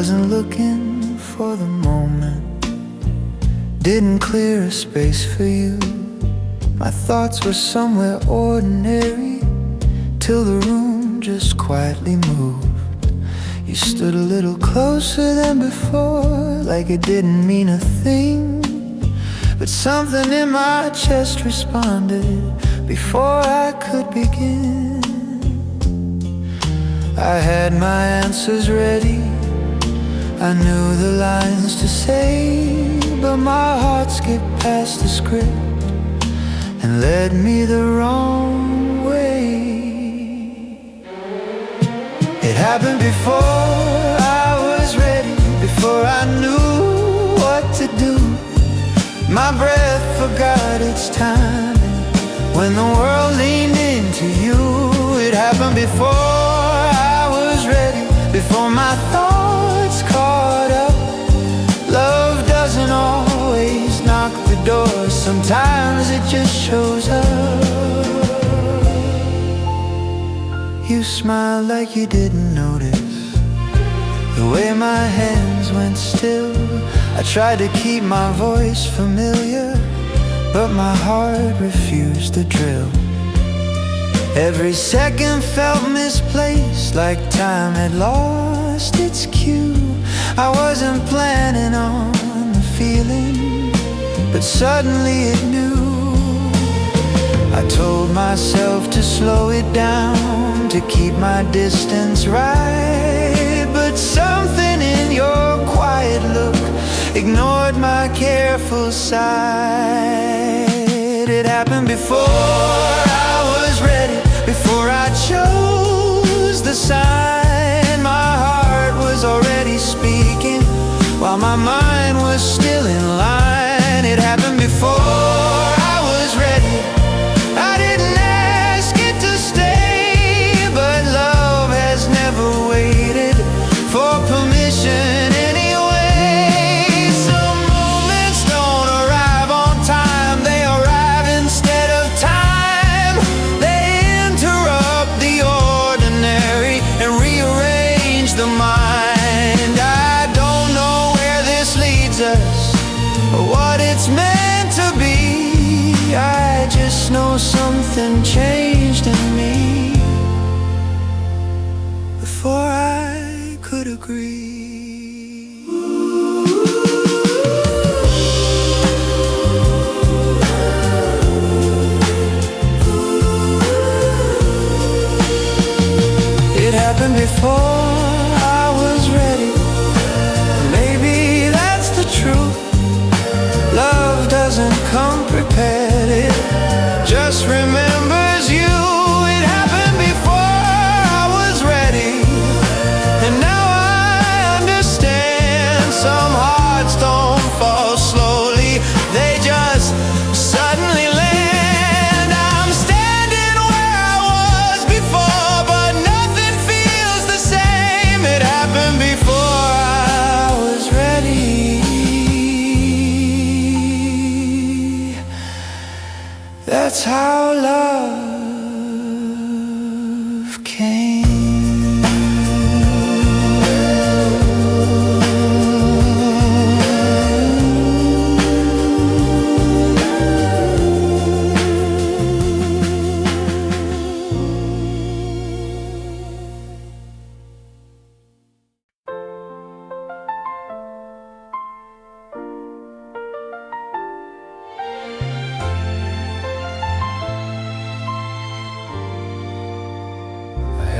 wasn't looking for the moment, didn't clear a space for you. My thoughts were somewhere ordinary, till the room just quietly moved. You stood a little closer than before, like it didn't mean a thing. But something in my chest responded before I could begin. I had my answers ready, I knew the lines to say, but my heart skipped past the script and led me the wrong way. It happened before I was ready, before I knew what to do. My breath forgot its timing when the world leaned into you. It happened before I was ready, before my thoughts caught up. Love doesn't always knock the door, sometimes it just shows up. You smiled like you didn't notice the way my hands went still. I tried to keep my voice familiar, but my heart refused to drill. Every second felt misplaced, like time had lost its cue. I wasn't planning on the feeling, but suddenly it knew. I told myself to slow it down, to keep my distance right, but something in your quiet look ignored my careful side. It happened before I was ready, before I chose the sign. My heart was already speaking while my mind was still in line. It happened before I was ready, I didn't ask it to stay, but love has never waited for permission. Know something changed in me before I could agree. It happened before I was ready. Maybe that's the truth. Love doesn't come prepared, it just remembers you. It happened before I was ready, and now I understand. Some hearts don't fall slowly, they just suddenly land. I'm standing where I was before, but nothing feels the same. It happened before I was ready. That's how love came.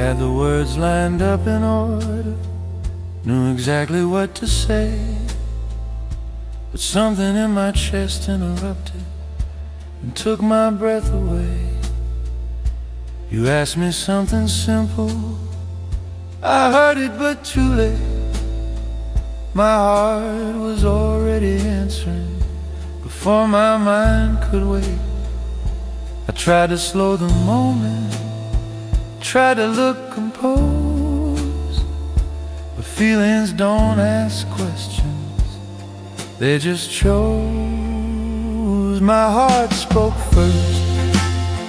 Had the words lined up in order, knew exactly what to say, but something in my chest interrupted and took my breath away. You asked me something simple, I heard it but too late. My heart was already answering before my mind could wait. I tried to slow the moment, try to look composed, but feelings don't ask questions, they just chose. My heart spoke first,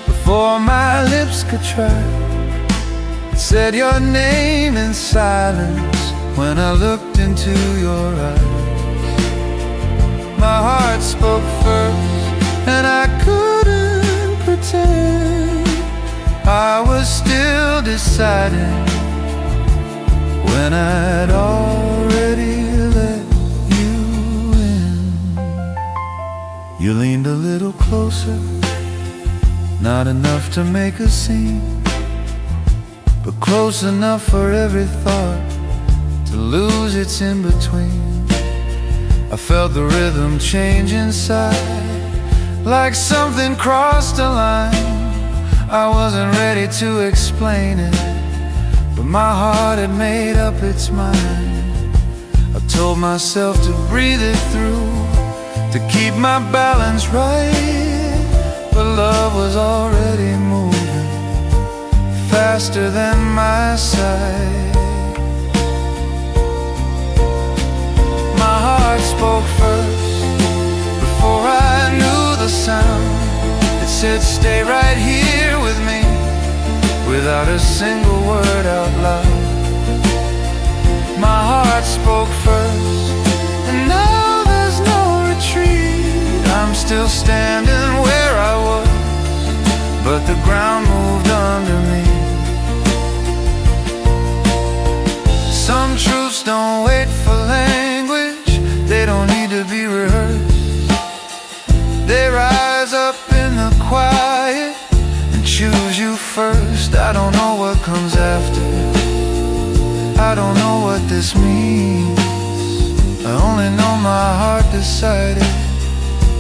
before my lips could try. It said your name in silence, when I looked into your eyes. My heart spoke first, and I couldn't pretend I was still deciding when I'd already let you in. You leaned a little closer, not enough to make a scene, but close enough for every thought to lose its in-between. I felt the rhythm change inside, like something crossed a line. I wasn't ready to explain it, but my heart had made up its mind. I told myself to breathe it through, to keep my balance right, but love was already moving faster than my sight. My heart spoke first, before I knew the sound. It said stay right here with me, without a single word out loud. My heart spoke first, and now there's no retreat. I'm still standing where I was, but the ground moved under me. Some truths don't wait for language, they don't need to be rehearsed. They rise up in the quiet and choose you first. I don't know what comes after, I don't know what this means. I only know my heart decided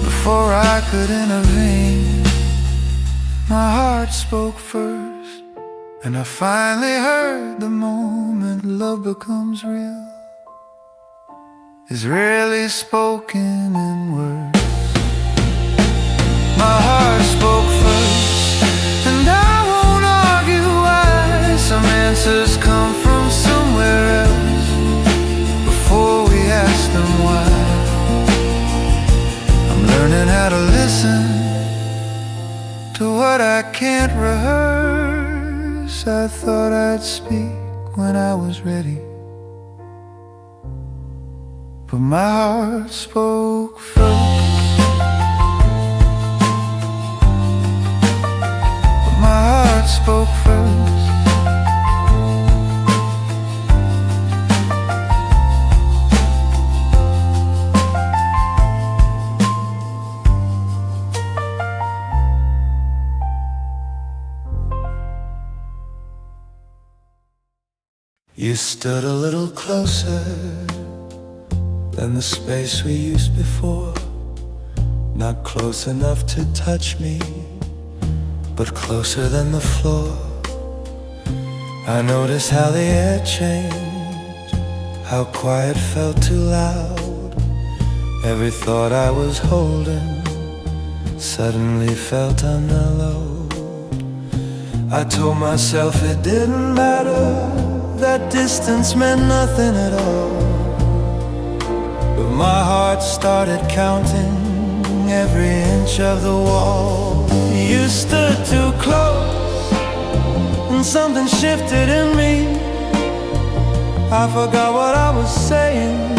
before I could intervene. My heart spoke first, and I finally heard the moment love becomes real is rarely spoken in words. My heart spoke first, and I won't argue why. Some answers come from somewhere else before we ask them why. I'm learning how to listen to what I can't rehearse. I thought I'd speak when I was ready, but my heart spoke first. My heart spoke first. You stood a little closer than the space we used before, not close enough to touch me, but closer than the floor. I noticed how the air changed, how quiet felt too loud. Every thought I was holding suddenly felt unmellowed. I told myself it didn't matter, that distance meant nothing at all. But my heart started counting every inch of the wall. You stood too close, and something shifted in me. I forgot what I was saying,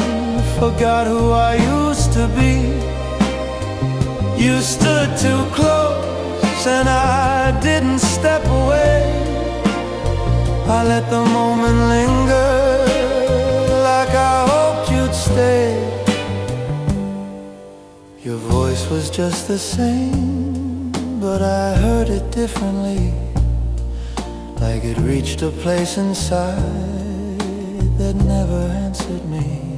forgot who I used to be. You stood too close, and I didn't step away. I let the moment linger, like I hoped you'd stay. Your voice was just the same, but I heard it differently, like it reached a place inside that never answered me.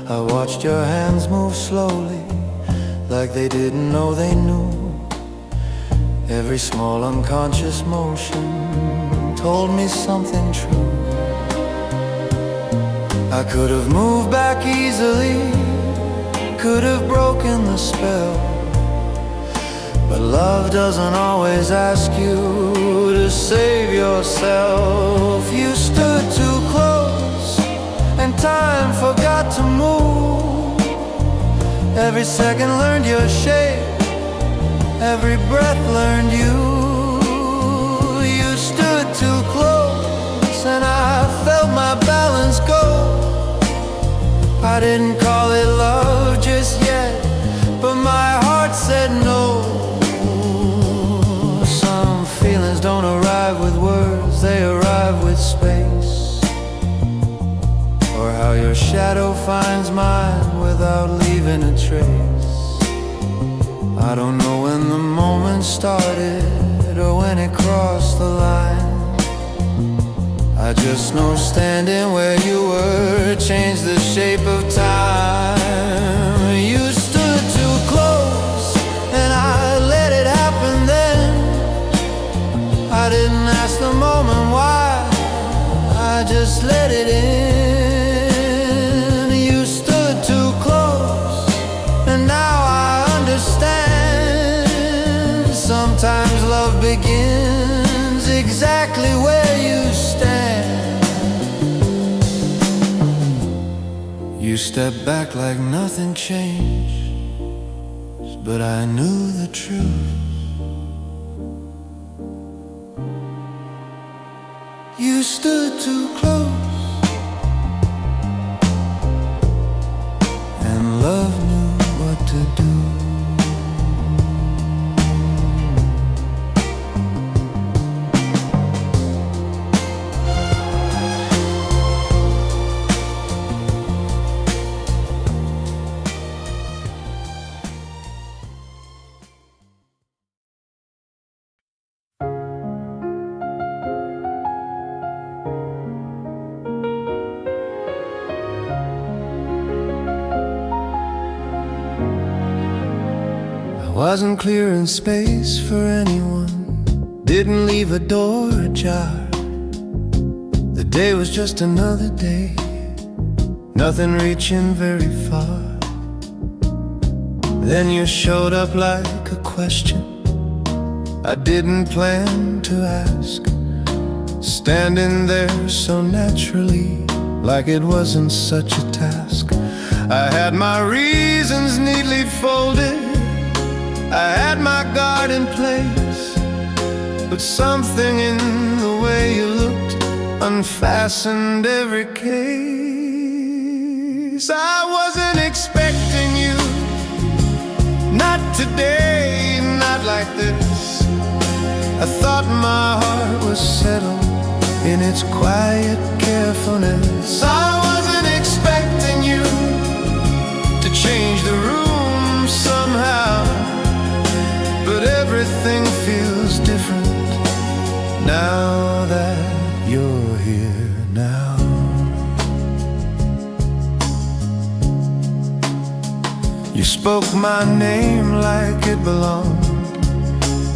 I watched your hands move slowly, like they didn't know they knew. Every small unconscious motion told me something true. I could have moved back easily, could have broken the spell, but love doesn't always ask you to save yourself. You stood too close, and time forgot to move. Every second learned your shape, every breath learned you. You stood too close, and I felt my balance go. I didn't call it love just yet, but my heart said no. Some feelings don't arrive with words, they arrive with space. Or how your shadow finds mine without leaving a trace. I don't know when the moment started or when it crossed the line. I just know standing where you were changed the shape of time. You stood too close and I let it happen then. I didn't ask the moment why, I just let it in. You stood too close and now I understand. Sometimes love begins exactly where you stand. You stepped back like nothing changed, but I knew the truth. You stood too close, and love knew what to do. Wasn't clearing space for anyone, didn't leave a door ajar. The day was just another day, nothing reaching very far. Then you showed up like a question I didn't plan to ask, standing there so naturally, like it wasn't such a task. I had my reasons neatly folded, I had my guard in place, but something in the way you looked unfastened every case. I wasn't expecting you, not today, not like this. I thought my heart was settled in its quiet carefulness. I wasn't expecting you to change the room somehow, but everything feels different now that you're here now. You spoke my name like it belonged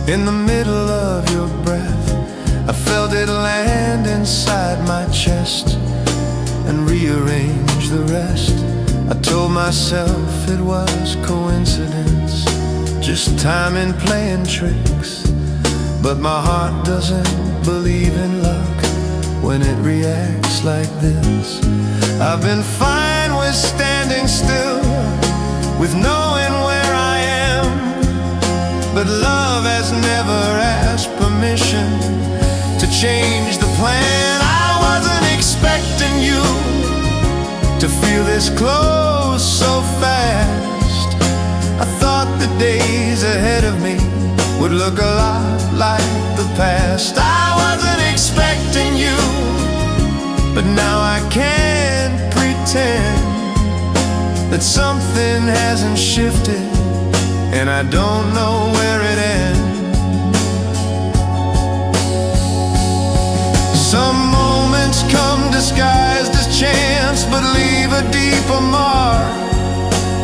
in the middle of your breath. I felt it land inside my chest and rearrange the rest. I told myself it was coincidence, just timing playing tricks. But my heart doesn't believe in luck when it reacts like this. I've been fine with standing still, with knowing where I am, but love has never asked permission to change the plan. I wasn't expecting you to feel this close so fast. I thought the days ahead of me would look a lot like the past. I wasn't expecting you, but now I can't pretend that something hasn't shifted, and I don't know where it ends. Some moments come disguised as chance, but leave a deeper mark.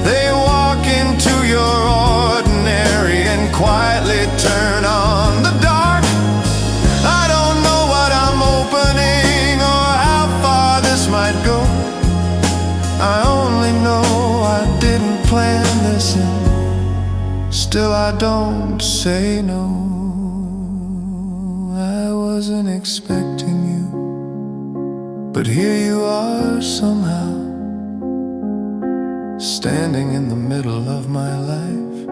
They walk into your ordinary and quietly turn on the dark. I don't know what I'm opening or how far this might go. I only know I didn't plan this in. Still I don't say no. I wasn't expecting you, but here you are somehow, standing in the middle of my life,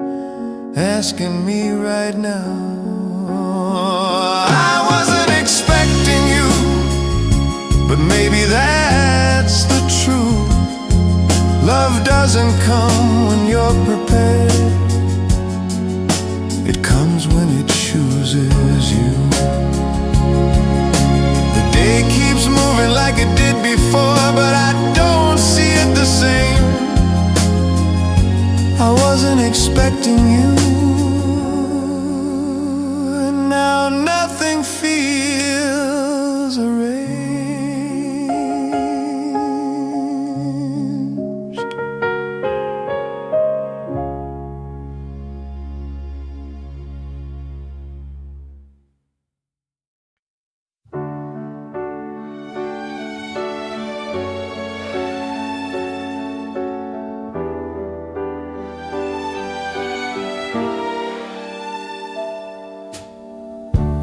asking me right now. I wasn't expecting you, but maybe that's the truth. doesn't come when you're prepared. It comes when it chooses you. The day keeps moving like it did before, but I don't see it the same. I wasn't expecting you, and now nothing feels arranged.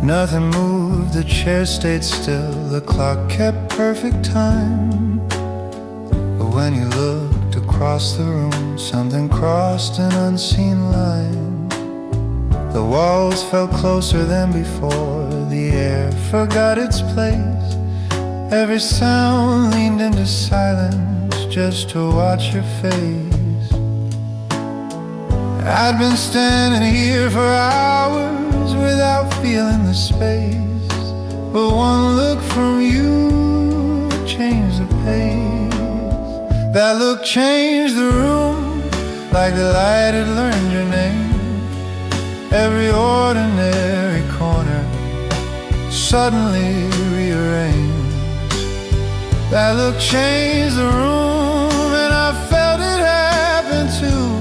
Nothing moved, the chair stayed still, the clock kept perfect time. But when you looked across the room, something crossed an unseen line. The walls felt closer than before, the air forgot its place. Every sound leaned into silence just to watch your face. I'd been standing here for hours without feeling the space, but one look from you changed the pace. That look changed the room, like the light had learned your name. Every ordinary corner suddenly rearranged. That look changed the room, and I felt it happen too.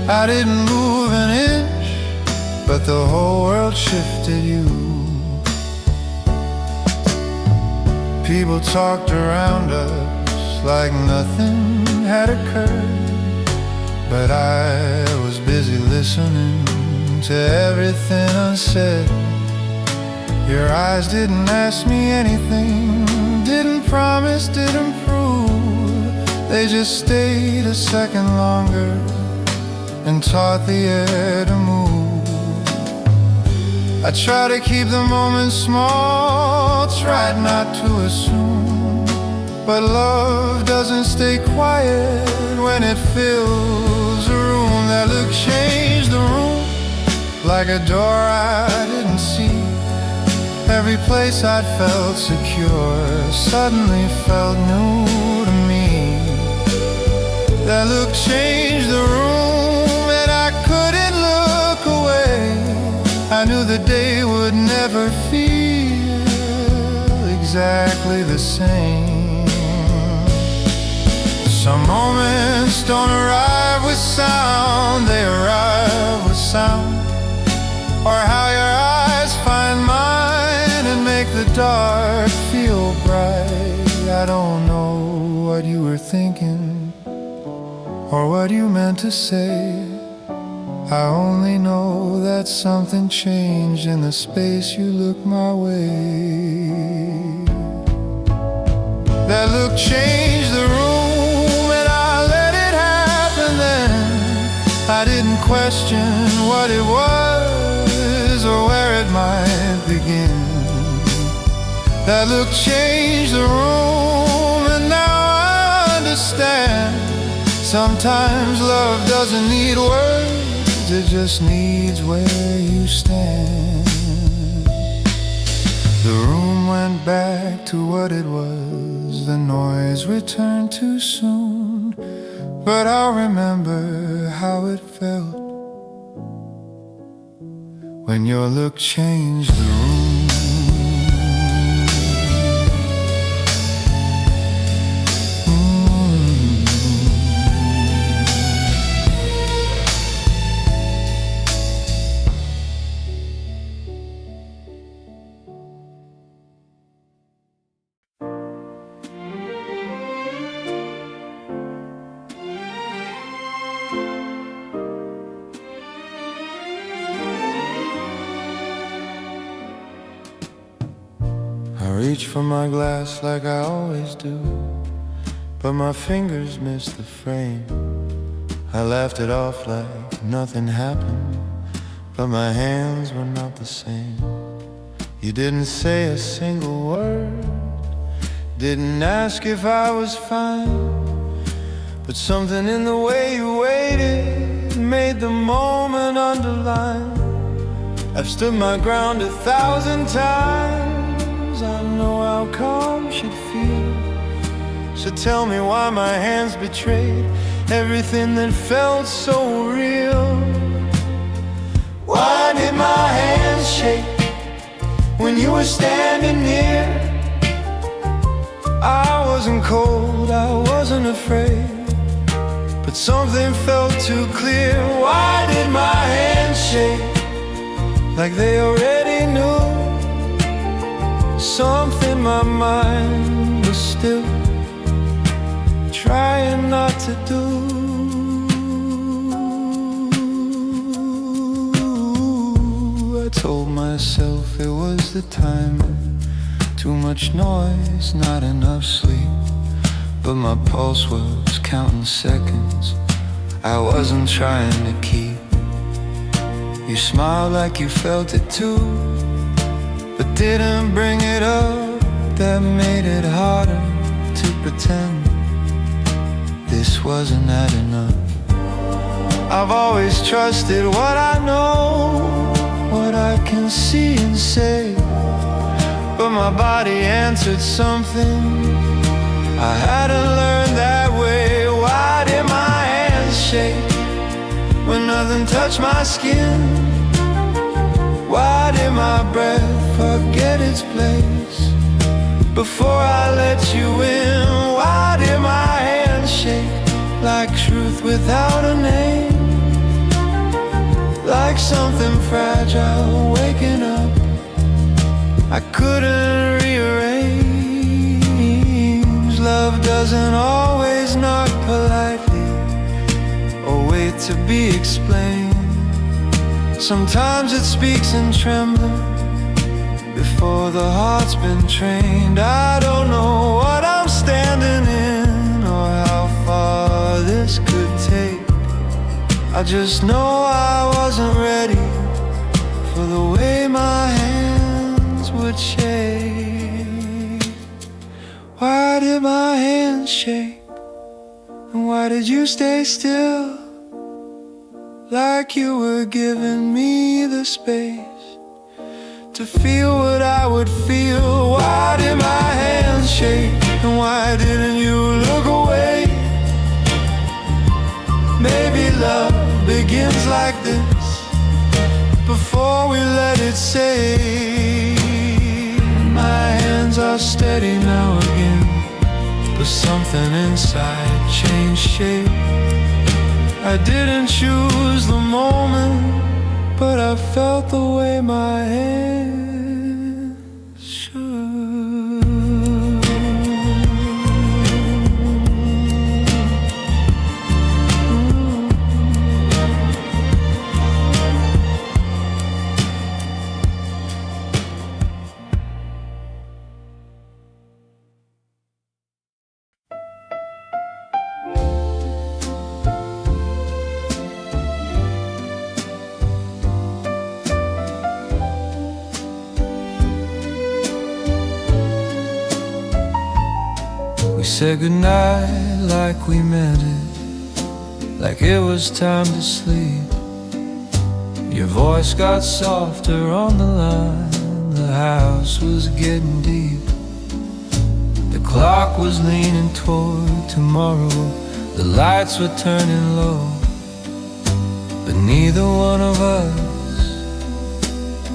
I didn't move an inch, but the whole world shifted you. People talked around us like nothing had occurred, but I was busy listening to everything unsaid. Your eyes didn't ask me anything, didn't promise, didn't prove. They just stayed a second longer and taught the air to move. I try to keep the moment small, tried not to assume, but love doesn't stay quiet when it fills a room. That look changed the room, like a door I didn't see. Every place I'd felt secure suddenly felt new to me. That look changed the room, and I couldn't look away. I knew the day would never feel exactly the same. Some moments don't arrive with sound, they arrive with sound. Or how your eyes find mine and make the dark feel bright. I don't know what you were thinking or what you meant to say. I only know that something changed in the space you looked my way. That look changed the room, and I let it happen then. I didn't question what it was or where it might begin. That look changed the room, and now I understand. Sometimes love doesn't need words, it just needs where you stand. The room went back to what it was, the noise returned too soon, but I'll remember how it felt when your look changed the room. I reach for my glass like I always do, but my fingers miss the frame. I laughed it off like nothing happened, but my hands were not the same. You didn't say a single word, didn't ask if I was fine, But something in the way you waited made the moment underline. I've stood my ground 1,000 times. I know how calm should feel. So tell me why my hands betrayed everything that felt so real. Why did my hands shake when you were standing near? I wasn't cold, I wasn't afraid, but something felt too clear. Why did my hands shake like they already knew something my mind was still trying not to do? I told myself it was the timing, too much noise, not enough sleep. But my pulse was counting seconds I wasn't trying to keep. You smiled like you felt it too, but didn't bring it up. That made it harder to pretend this wasn't that enough. I've always trusted what I know, what I can see and say, but my body answered something I hadn't learned that way. Why did my hands shake when nothing touched my skin? Why did my breath forget its place before I let you in? Why did my hands shake like truth without a name, like something fragile waking up I couldn't rearrange? Love doesn't always knock politely or wait to be explained. Sometimes it speaks in trembling before the heart's been trained. I don't know what I'm standing in or how far this could take. I just know I wasn't ready for the way my hands would shake. Why did my hands shake? And why did you stay still? Like you were giving me the space to feel what I would feel. Why did my hands shake? And why didn't you look away? Maybe love begins like this before we let it say. My hands are steady now again, but something inside changed shape. I didn't choose the moment, but I felt the way my hands should. We said goodnight like we meant it, like it was time to sleep. Your voice got softer on the line, the house was getting deep. The clock was leaning toward tomorrow, the lights were turning low, but neither one of us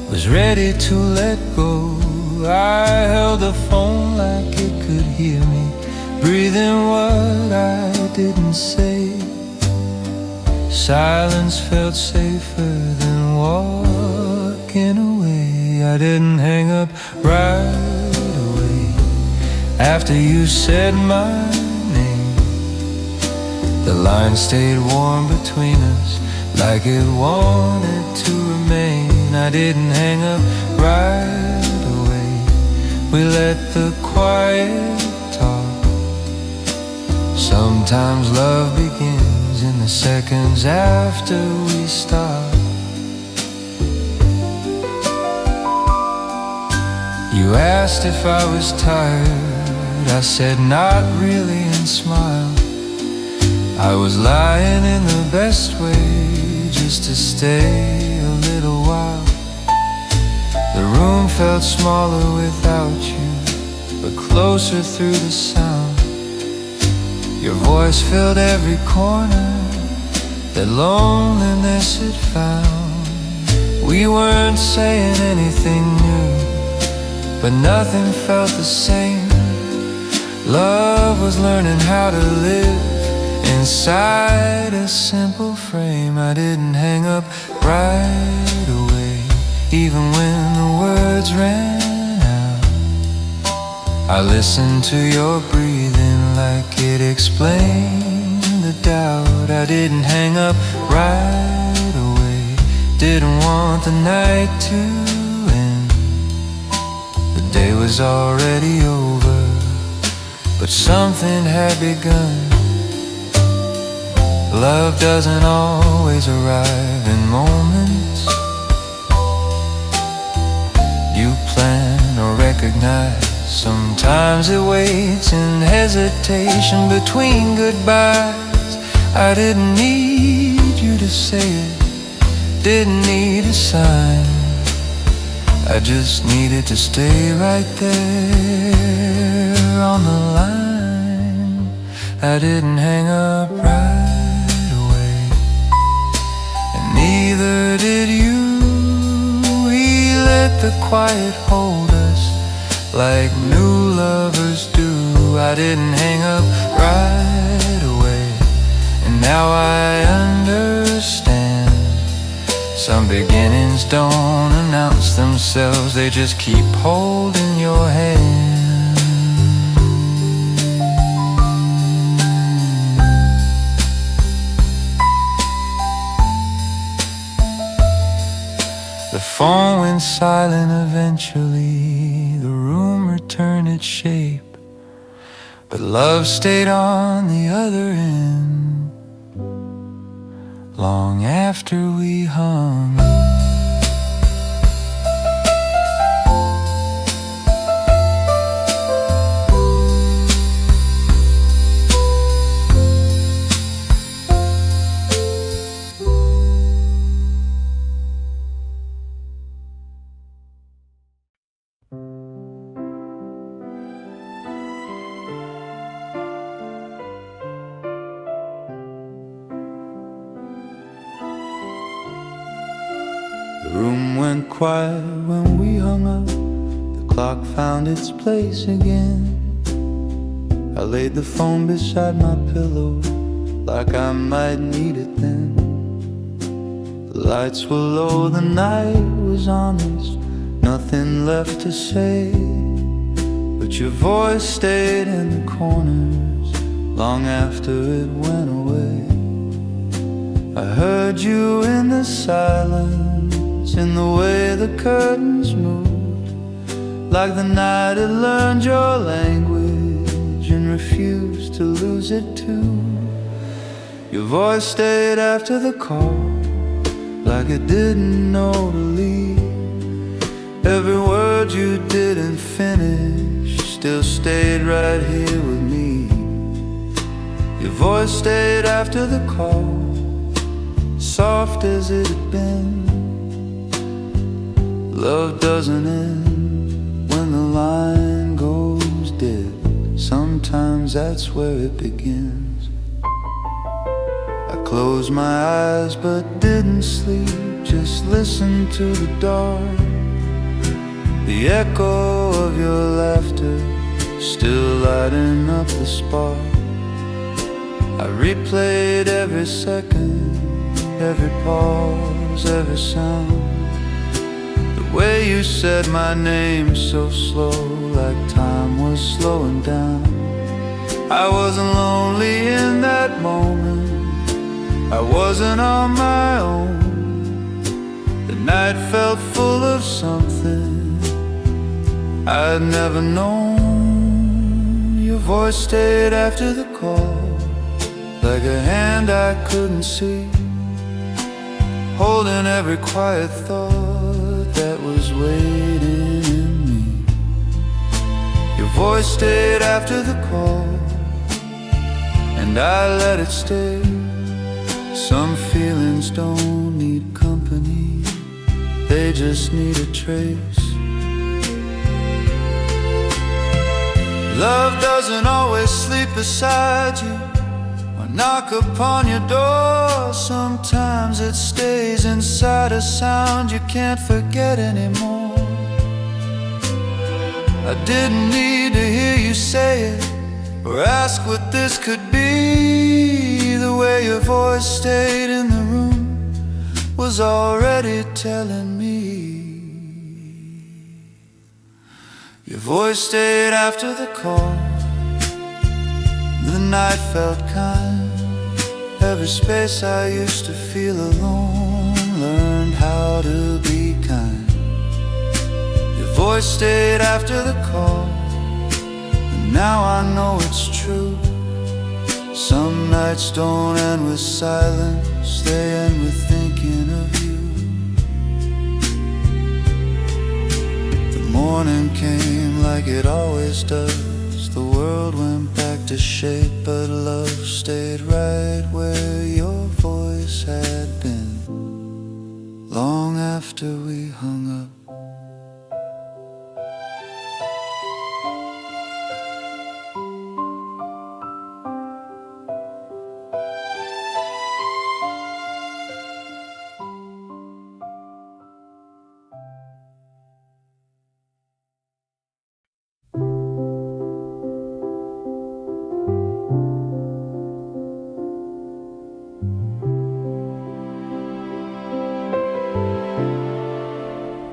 was ready to let go. I held the phone like it could hear me, breathing what I didn't say. Silence felt safer than walking away. I didn't hang up right away after you said my name. The line stayed warm between us like it wanted to remain. I didn't hang up right away. We let the quiet talk. Sometimes love begins in the seconds after we stop. You asked if I was tired, I said not really and smiled. I was lying in the best way just to stay a little while. The room felt smaller without you, but closer through the sound. Your voice filled every corner that loneliness had found. We weren't saying anything new, but nothing felt the same. Love was learning how to live inside a simple frame. I didn't hang up right away, even when the words ran out. I listened to your breathing like it explained the doubt. I didn't hang up right away, didn't want the night to end. The day was already over, but something had begun. Love doesn't always arrive in moments you plan or recognize. Sometimes it waits in hesitation between goodbyes. I didn't need you to say it, didn't need a sign. I just needed to stay right there on the line. I didn't hang up right away, and neither did you. We let the quiet hold us like new lovers do. I didn't hang up right away, and now I understand. Some beginnings don't announce themselves, they just keep holding your hand. The phone went silent eventually, the room returned its shape, but love stayed on the other end long after we hung. The room went quiet when we hung up. The clock found its place again. I laid the phone beside my pillow like I might need it then. The lights were low, the night was honest, nothing left to say. But your voice stayed in the corners long after it went away. I heard you in the silence, in the way the curtains moved, like the night had learned your language and refused to lose it too. Your voice stayed after the call, like it didn't know to leave. Every word you didn't finish still stayed right here with me. Your voice stayed after the call, soft as it had been. Love doesn't end when the line goes dead. Sometimes that's where it begins. I closed my eyes but didn't sleep, just listened to the dark. The echo of your laughter still lighting up the spark. I replayed every second, every pause, every sound. The way you said my name so slow, like time was slowing down. I wasn't lonely in that moment, I wasn't on my own. The night felt full of something I'd never known. Your voice stayed after the call, like a hand I couldn't see, holding every quiet thought that was waiting in me. Your voice stayed after the call, and and I let it stay. Some feelings don't need company, they just need a trace. Love doesn't always sleep beside you or knock upon your door. Sometimes it stays inside a sound you can't forget anymore. I didn't need to hear you say it or ask what this could be. The way your voice stayed in the room was already telling me. Your voice stayed after the call. The night felt kind. Every space I used to feel alone learned how to be kind. Your voice stayed after the call, and now I know it's true. Some nights don't end with silence, they end with thinking of you. The morning came like it always does. The world went back to shape, but love stayed right where your voice had been. Long after we hung up.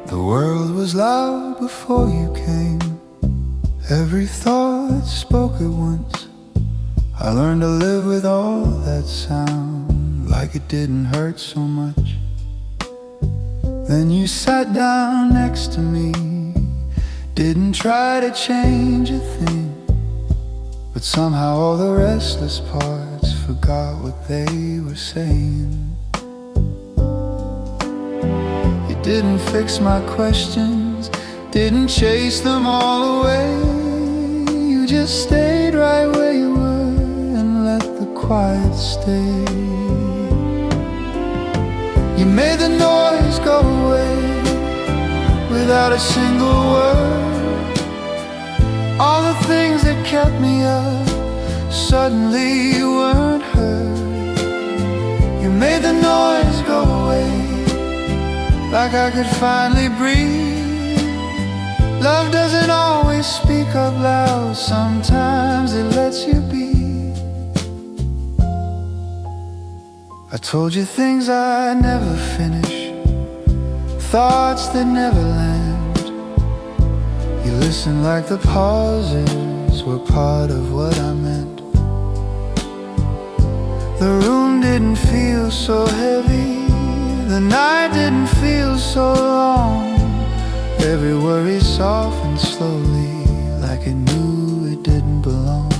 The world was loud before you came. Every thought spoke at once. I learned to live with all that sound, like it didn't hurt so much. Then you sat down next to me, didn't try to change a thing, but somehow all the restless parts forgot what they were saying. Didn't fix my questions, didn't chase them all away. You just stayed right where you were and let the quiet stay. You made the noise go away without a single word. All the things that kept me up suddenly weren't heard. You made the noise go away like I could finally breathe. Love doesn't always speak up loud, sometimes it lets you be. I told you things I'd never finish, thoughts that never land. You listened like the pauses were part of what I meant. The room didn't feel so heavy, the night didn't feel so long. Every worry softened slowly, like it knew it didn't belong.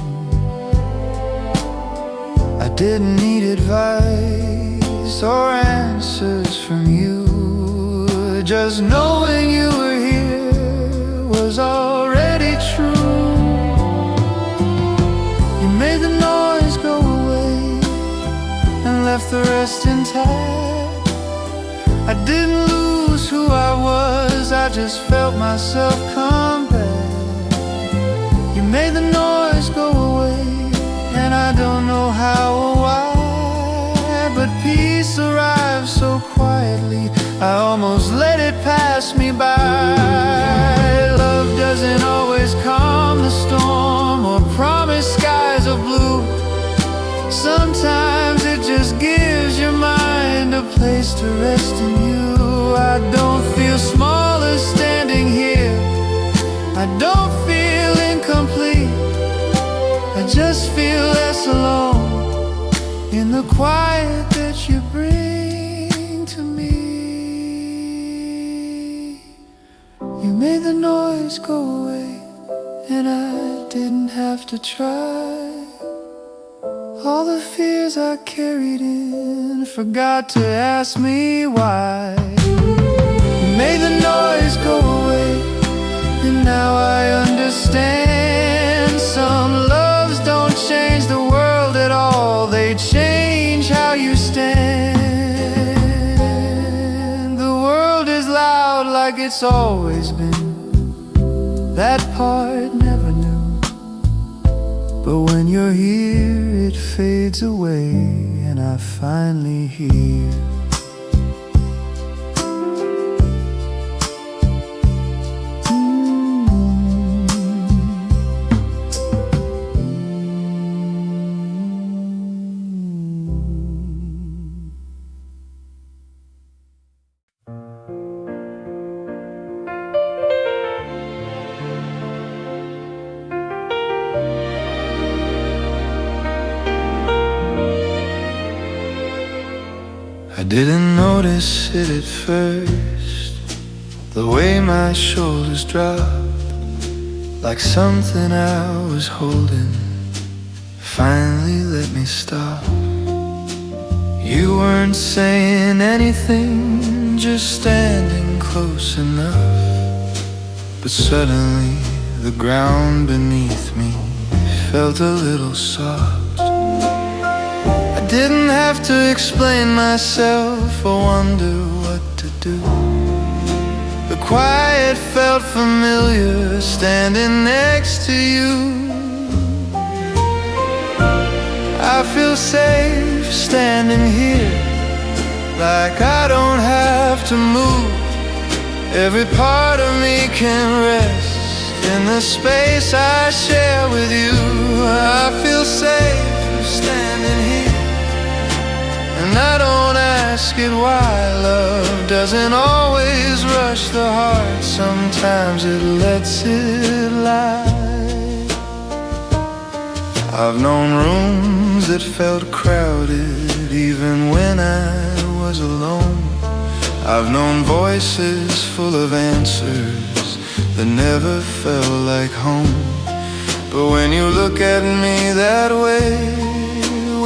I didn't need advice or answers from you. Just knowing you were here was already true. You made the noise go away and left the rest intact. I didn't lose who I was, I just felt myself come back. You made the noise go away, and I don't know how or why, but peace arrived so quietly, I almost let it pass me by. Love doesn't always calm the storm or promise skies of blue. Sometimes it just gives your mind a place to rest in you. I don't feel smaller standing here, I don't feel incomplete, I just feel less alone in the quiet that you bring to me. You made the noise go away, and I didn't have to try. All the fears I carried in forgot to ask me why. You made the noise go away, and now I understand. Some loves don't change the world at all, like it's always been. That part never knew. But when you're here, it fades away, and I finally hear I didn't notice it at first, the way my shoulders dropped, like something I was holding finally let me stop. You weren't saying anything, just standing close enough. But suddenly the ground beneath me felt a little soft. Didn't have to explain myself or wonder what to do. The quiet felt familiar, standing next to you. I feel safe standing here, like I don't have to move. Every part of me can rest in the space I share with you. I feel safe standing here, and I don't ask it why. Love doesn't always rush the heart, sometimes it lets it lie. I've known rooms that felt crowded even when I was alone. I've known voices full of answers that never felt like home. But when you look at me that way,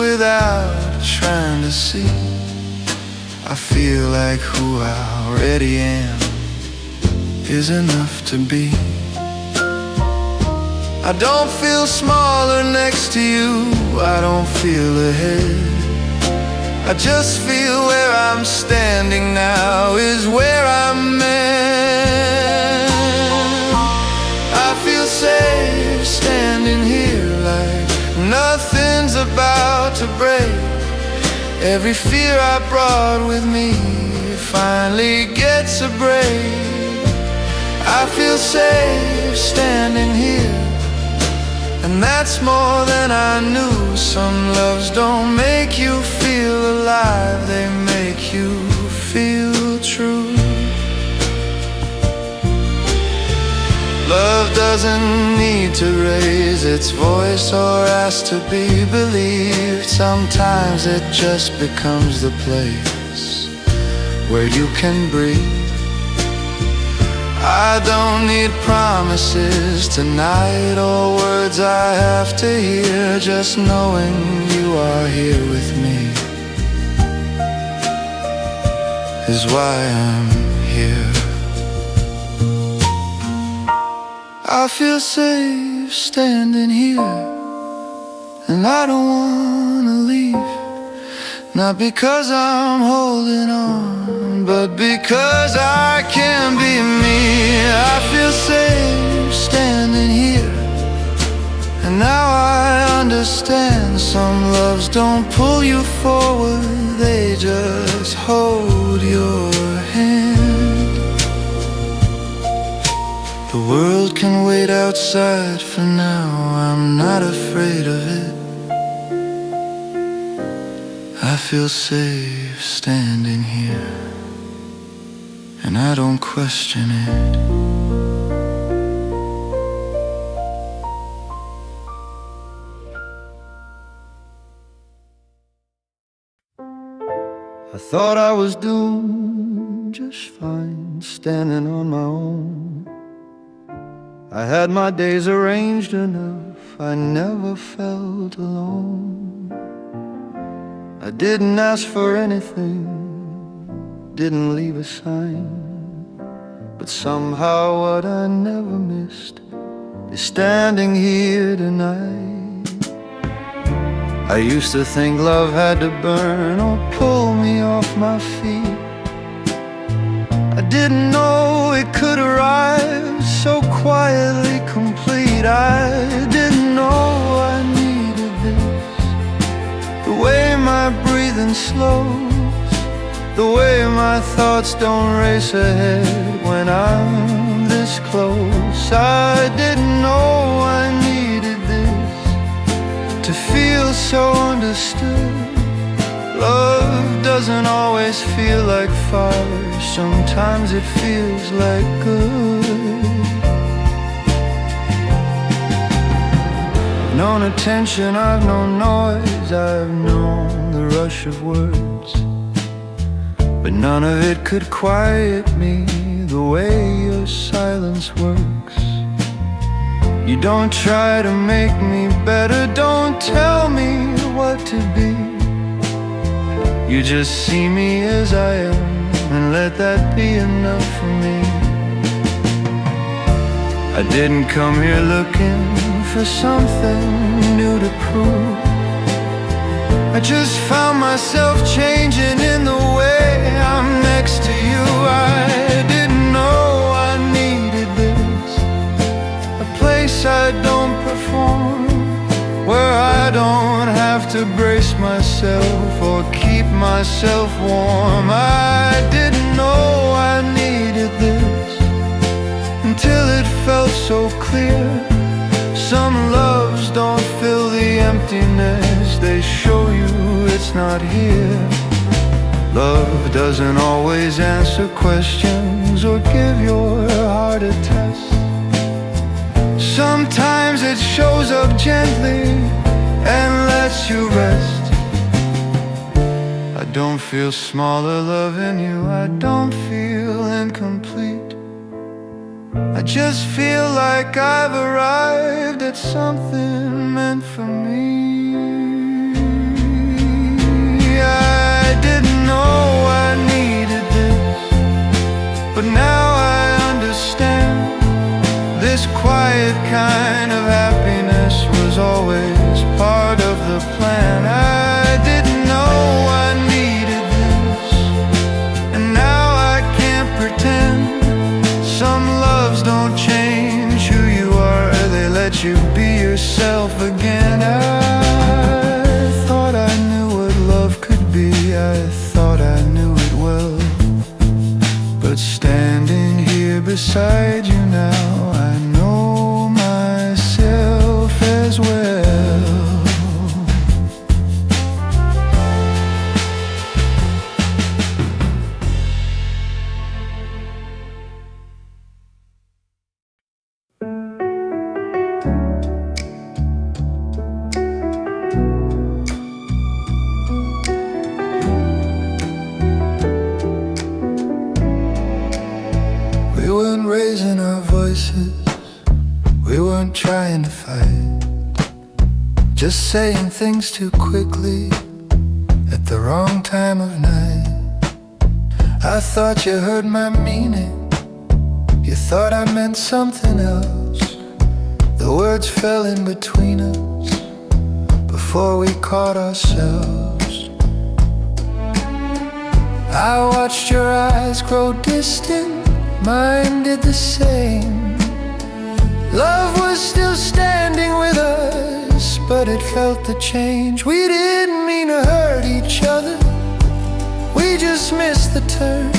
without trying to see, I feel like who I already am is enough to be. I don't feel smaller next to you, I don't feel ahead. I just feel where I'm standing now is where I'm meant. I feel safe standing here, like nothing's about to break. Every fear I brought with me finally gets a break. I feel safe standing here, and that's more than I knew. Some loves don't make you feel alive, they make you feel true. Love doesn't need to raise its voice or ask to be believed. Sometimes it just becomes the place where you can breathe. I don't need promises tonight or words I have to hear. Just knowing you are here with me is why I'm here. I feel safe standing here, and I don't wanna leave. Not because I'm holding on, but because I can be me. I feel safe standing here, and now I understand. Some loves don't pull you forward, they just hold your hand. The world can wait outside for now, I'm not afraid of it. I feel safe standing here, and I don't question it. I thought I was doing just fine, standing on my own. I had my days arranged enough, I never felt alone. I didn't ask for anything, didn't leave a sign, but somehow what I never missed is standing here tonight. I used to think love had to burn or pull me off my feet. I didn't know it could arrive so quietly complete. I didn't know I needed this. The way my breathing slows, the way my thoughts don't race ahead when I'm this close. I didn't know I needed this, to feel so understood. Love doesn't always feel like fire, sometimes it feels like good. I've known attention, I've known noise, I've known the rush of words, but none of it could quiet me the way your silence works. You don't try to make me better, don't tell me what to be. You just see me as I am, and let that be enough for me. I didn't come here looking for something new to prove. I just found myself changing in the way I'm next to you. I didn't know I needed this, a place I don't perform, where I don't have to brace myself or keep myself warm. I didn't know I needed this until it felt so clear. Some loves don't fill the emptiness, they show you it's not here. Love doesn't always answer questions or give your heart a test. Sometimes it shows up gently and lets you rest. I don't feel smaller loving you, I don't feel incomplete. I just feel like I've arrived at something meant for me. I didn't know I needed this, but now I understand. This quiet kind of happiness was always part of the plan. I didn't know I needed this, and now I can't pretend. Some loves don't change who you are, they let you be yourself again. I thought I knew what love could be, I thought I knew it well, but standing here beside you now, I know myself as well. We weren't raising our voices, we weren't trying to fight, just saying things too quickly at the wrong time of night. I thought you heard my meaning, you thought I meant something else. The words fell in between us before we caught ourselves. I watched your eyes grow distant, mine did the same. Love was still standing with us, but it felt the change. We didn't mean to hurt each other, we just missed the turn.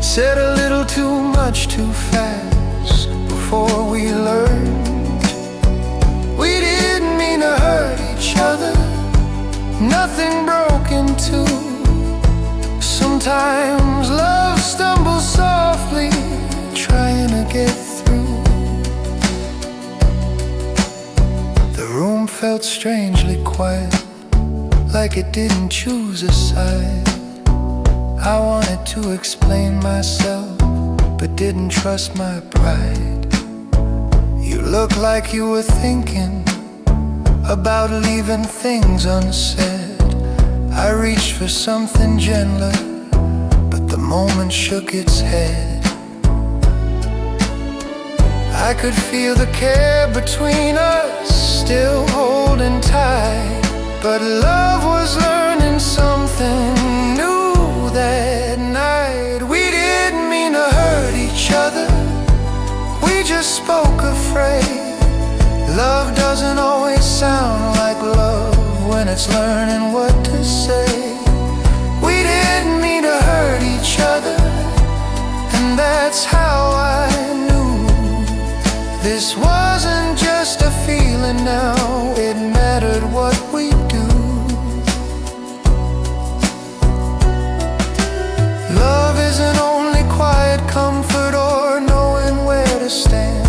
Said a little too much too fast before we learned. We didn't mean to hurt each other, nothing broke in two. Sometimes love stumbles softly, trying to get through. The room felt strangely quiet, like it didn't choose a side. I wanted to explain myself, but didn't trust my pride. You looked like you were thinking about leaving things unsaid. I reached for something gentler, but the moment shook its head. I could feel the care between us still holding tight, but love was learning something new that night. We didn't mean it's learning what to say. We didn't mean to hurt each other, and that's how I knew this wasn't just a feeling now, it mattered what we do. Love isn't only quiet comfort or knowing where to stand.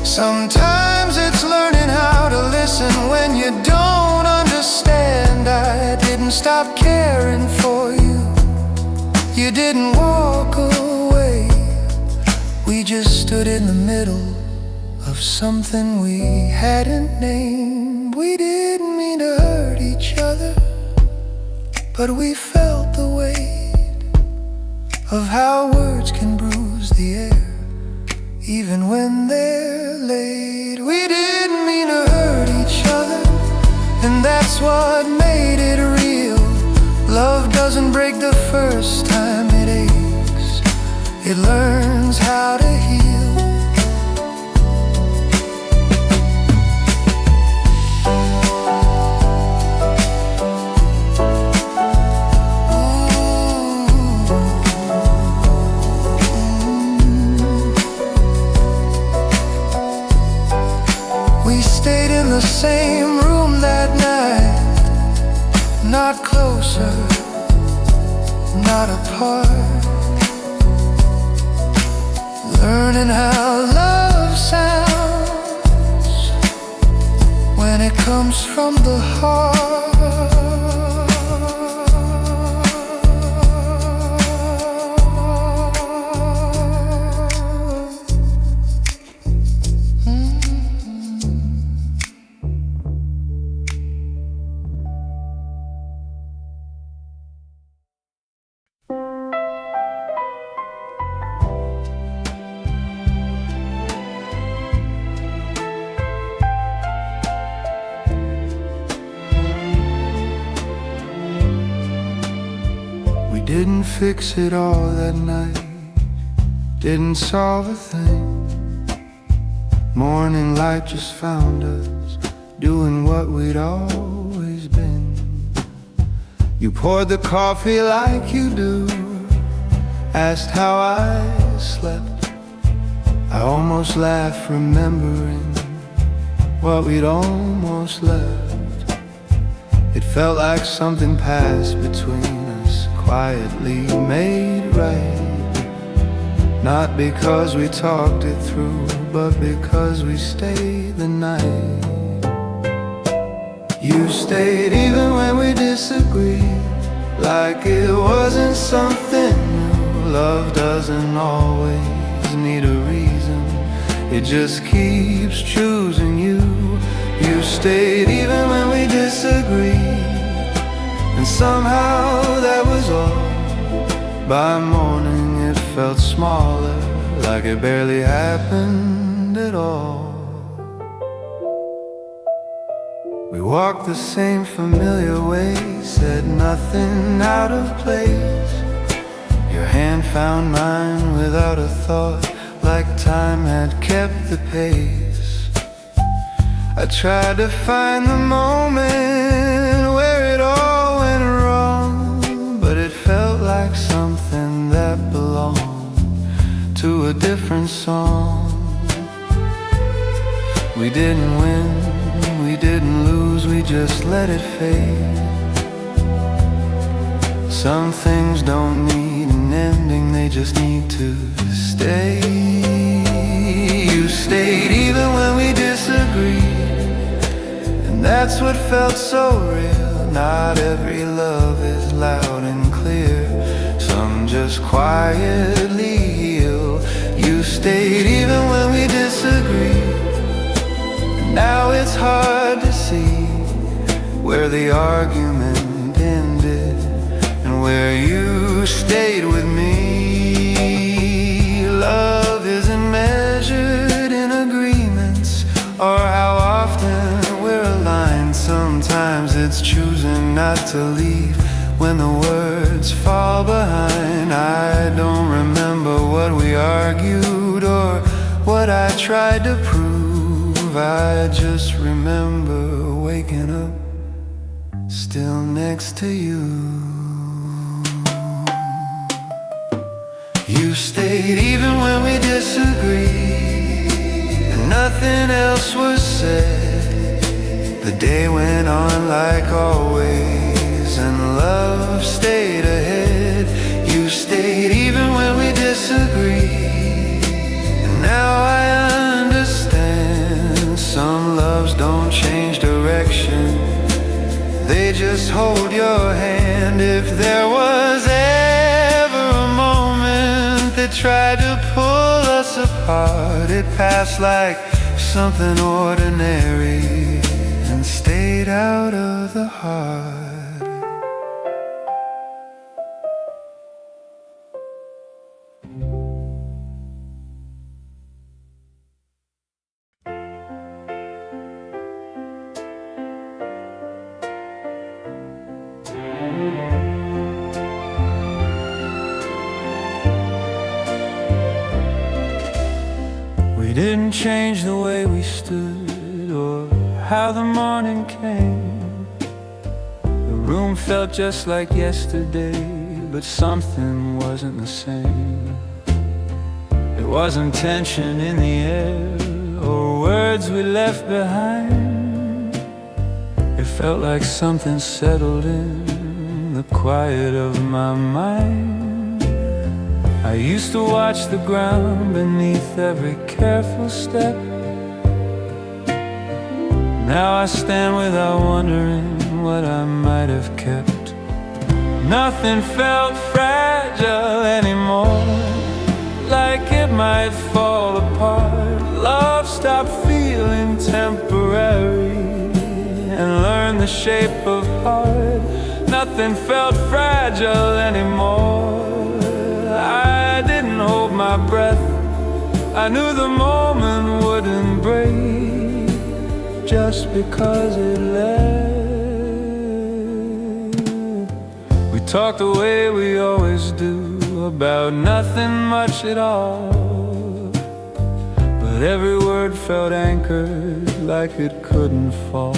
Sometimes it's learning how to listen when you don't understand. I didn't stop caring for you, you didn't walk away. We just stood in the middle of something we hadn't named. We didn't mean to hurt each other, but we felt the weight of how words can bruise the air, even when they're late. We didn't mean to hurt each other, and that's what made it real. Love doesn't break the first time it aches, it learns how to heal. The same room that night, not closer, not apart, learning how love sounds when it comes from the heart. Didn't fix it all that night, didn't solve a thing. Morning light just found us doing what we'd always been. You poured the coffee like you do, asked how I slept. I almost laughed remembering what we'd almost left. It felt like something passed between us, quietly made right. Not because we talked it through, but because we stayed the night. You stayed even when we disagreed, like it wasn't something new. Love doesn't always need a reason, it just keeps choosing you. You stayed even when we disagreed, and somehow that was all. By morning it felt smaller, like it barely happened at all. We walked the same familiar way, said nothing out of place. Your hand found mine without a thought, like time had kept the pace. I tried to find the moment where it all went wrong, but it felt like something that belonged to a different song. We didn't win, we didn't lose, we just let it fade. Some things don't need an ending, they just need to stay. You stayed even when we disagreed, and that's what felt so real. Not every love is loud and clear, some just quietly heal. You stayed even when we disagreed, and now it's hard to see where the argument ended and where you stayed with me. Love isn't measured in agreements or how often we're aligned. Sometimes it's choosing not to leave when the words fall behind. I don't remember what we argued or what I tried to prove. I just remember waking up still next to you. You stayed even when we disagreed, and nothing else was said. The day went on like always, and love stayed ahead. You stayed even when we disagreed, and now I understand. Some loves don't change direction, they just hold your hand. If there was ever a moment that tried to pull us apart, it passed like something ordinary and stayed out of the heart. We didn't change the way we stood or how the morning came. The room felt just like yesterday, but something wasn't the same. There wasn't tension in the air or words we left behind. It felt like something settled in the quiet of my mind. I used to watch the ground beneath every careful step. Now I stand without wondering what I might have kept. Nothing felt fragile anymore, like it might fall apart. Love stopped feeling temporary and learned the shape of heart. Nothing felt fragile anymore. I didn't hold my breath, I knew the moment wouldn't break just because it left. We talked the way we always do, about nothing much at all, but every word felt anchored like it couldn't fall.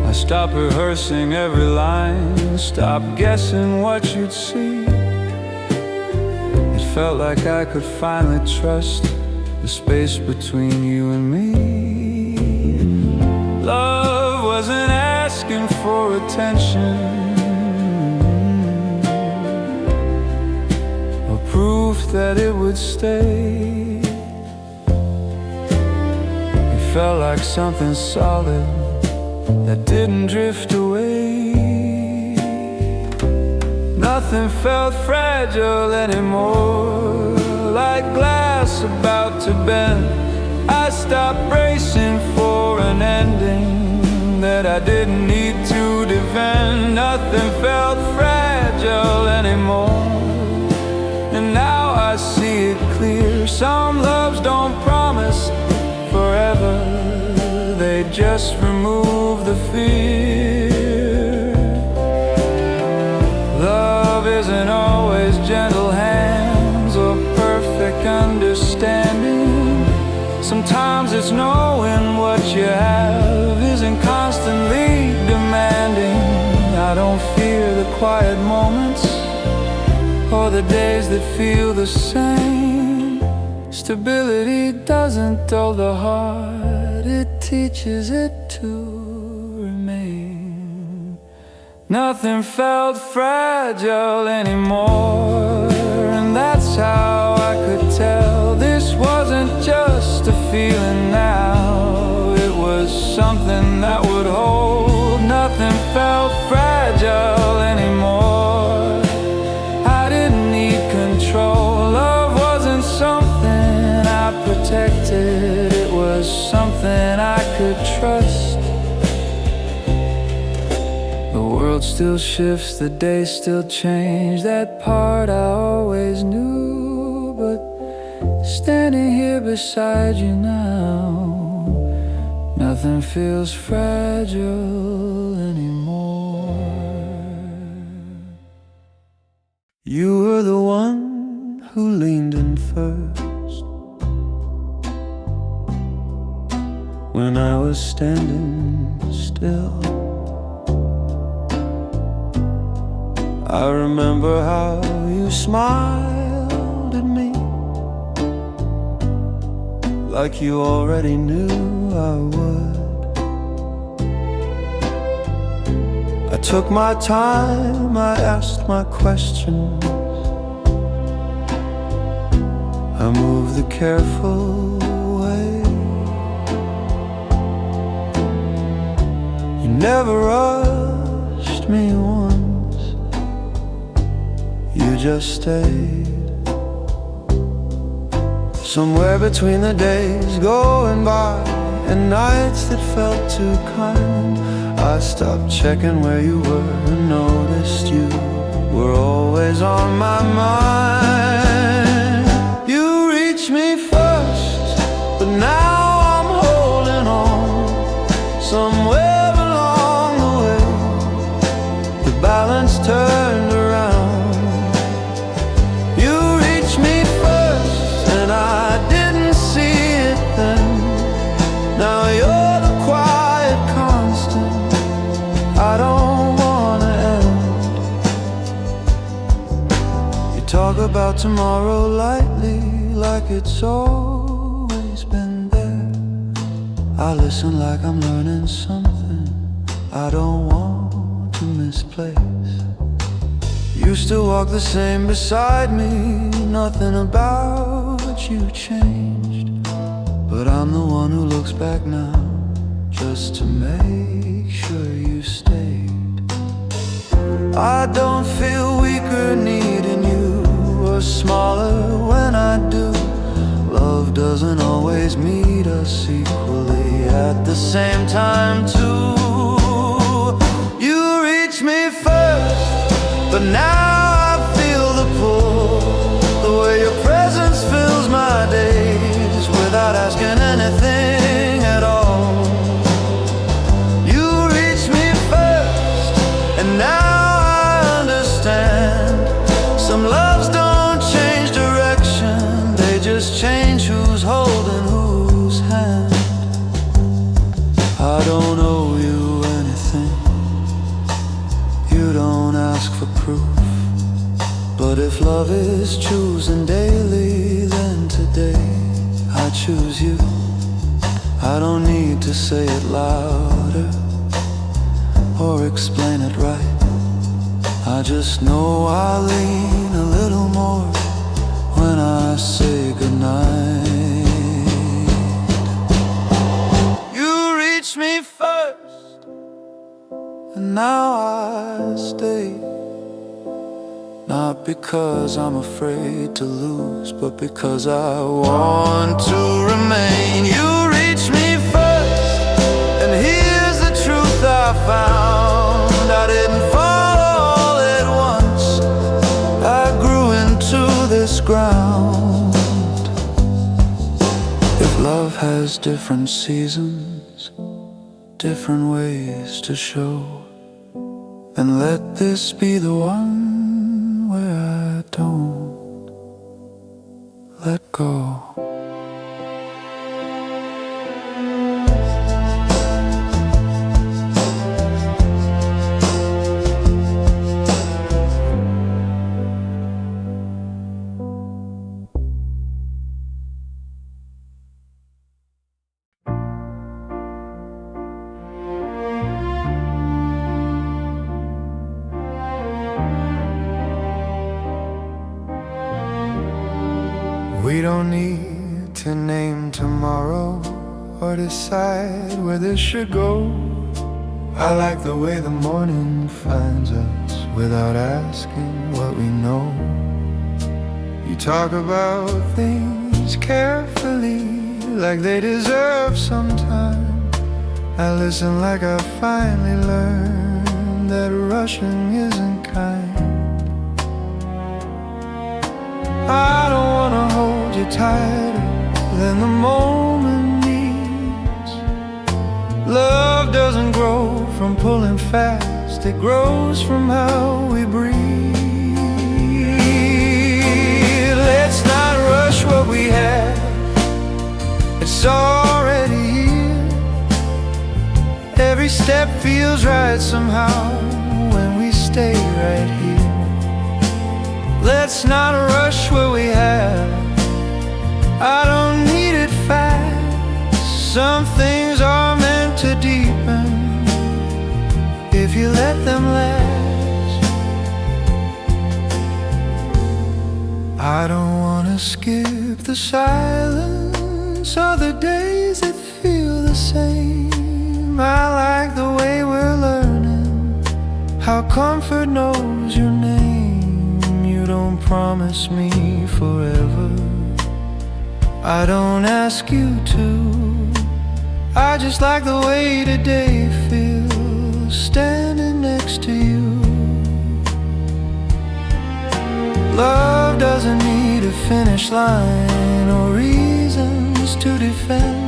I stopped rehearsing every line, stopped guessing what you'd see. It felt like I could finally trust the space between you and me. Love wasn't asking for attention or proof that it would stay. It felt like something solid that didn't drift away. Nothing felt fragile anymore, like glass about to bend. I stopped bracing for an ending that I didn't need to defend. Nothing felt fragile anymore, and now I see it clear. Some loves don't promise forever, they just remove the fear. Love isn't always gentle hands or perfect understanding. Sometimes it's knowing what you have isn't constantly demanding. I don't fear the quiet moments or the days that feel the same. Stability doesn't dull the heart, it teaches it to remain. Nothing felt fragile anymore, and that's how I could tell this wasn't just a feeling now. It was something that would hold. Nothing felt fragile anymore. I didn't need control. Love wasn't something I protected, it was something I could trust. The world still shifts, the days still change, that part I always knew. But standing here beside you now, nothing feels fragile anymore. You were the one who leaned in first when I was standing still. I remember how you smiled at me, like you already knew I would. I took my time, I asked my questions, I moved the careful way. You never rushed me once, you just stayed. Somewhere between the days going by and nights that felt too kind, I stopped checking where you were and noticed you were always on my mind. You reached me first, but now I'm holding on. Somewhere along the way, the balance turned around. You reached me first, and I didn't see it then. Now you're the quiet constant I don't wanna end. You talk about tomorrow lightly, like it's always been there. I listen like I'm learning something I don't want to misplace. You still walk the same beside me, nothing about you changed. But I'm the one who looks back now, just to make sure you stayed. I don't feel weaker needing you, or smaller when I do. Love doesn't always meet us equally at the same time too. You reached me first, but now I feel the pull, the way your presence fills my days without asking anything at all. You reached me first, and now I understand. Some loves don't change direction, they just change who's holding whose hand. I don't owe you anything, you don't ask for proof. But if love is choosing daily, then today I choose you. I don't need to say it louder or explain it right. I just know I'll lean a little more when I say goodnight. You reached me first, and now I stay. Not because I'm afraid to lose, but because I want to remain. You reached me first, and here's the truth I found. I didn't fall all at once, I grew into this ground. If love has different seasons, different ways to show, then let this be the one where I don't let go. We don't need to name tomorrow or decide where this should go. I like the way the morning finds us without asking what we know. You talk about things carefully, like they deserve some time. I listen like I finally learned that rushing isn't kind. I don't wanna hold you tighter than the moment needs. Love doesn't grow from pulling fast, it grows from how we breathe. Let's not rush what we have, it's already here. Every feels right somehow when we stay right here. Let's not rush what we have. I don't need it fast. Some things are meant to deepen if you let them last. I don't wanna skip the silence or the days that feel the same. I like the way we're learning how comfort knows your name. You don't promise me forever, I don't ask you to. I just like the way today feels standing next to you. Love doesn't need a finish line or reasons to defend.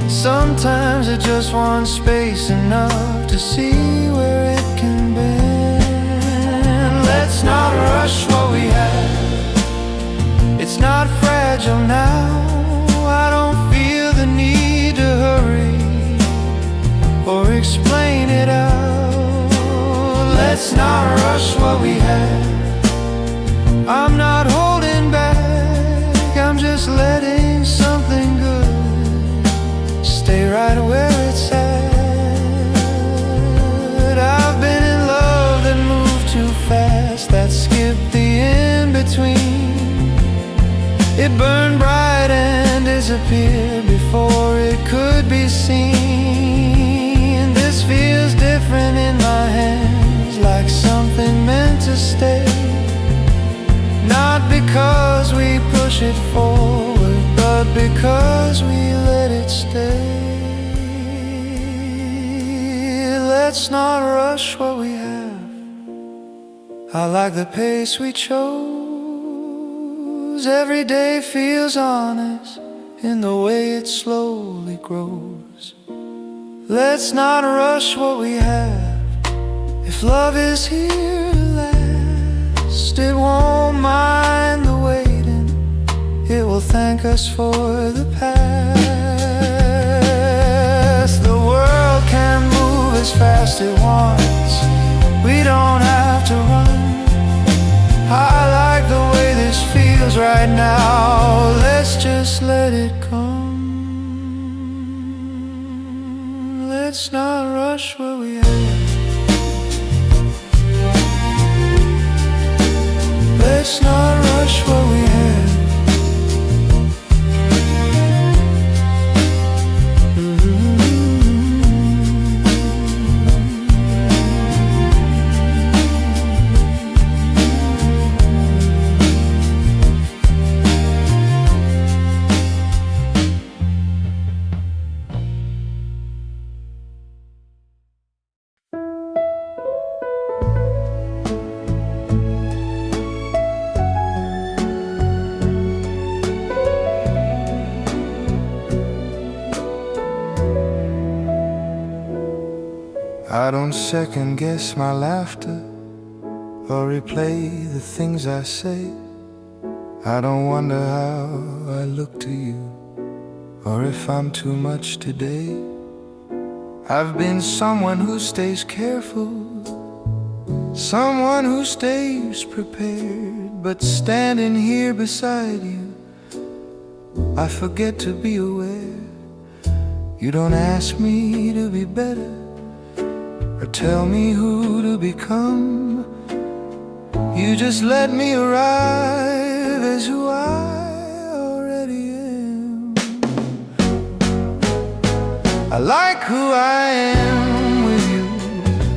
Sometimes it just wants space enough to see where it can bend. Let's not rush what we have. It's not fragile now. I don't feel the need to hurry or explain it out. Let's not rush what we have. I'm not holding back, I'm just letting something good stay right where it's at. I've been in love that moved too fast, that skipped the in-between. It burned bright and disappeared before it could be seen. This feels different in my hands, like something meant to stay. Not because we push it forward, but because we let it stay. Let's not rush what we have. I like the pace we chose. Every day feels honest in the way it slowly grows. Let's not rush what we have. If love is here to last, it won't mind the waiting. It will thank us for the past. The world can move as fast it wants. We don't have to run. I like the way this feels right now. Let's just let it come. Let's not rush what we have. Let's not rush what we have. I don't second guess my laughter or replay the things I say. I don't wonder how I look to you or if I'm too much today. I've been someone who stays careful, someone who stays prepared, but standing here beside you, I forget to be aware. You don't ask me to be better or tell me who to become. You just let me arrive as who I already am. I like who I am with you,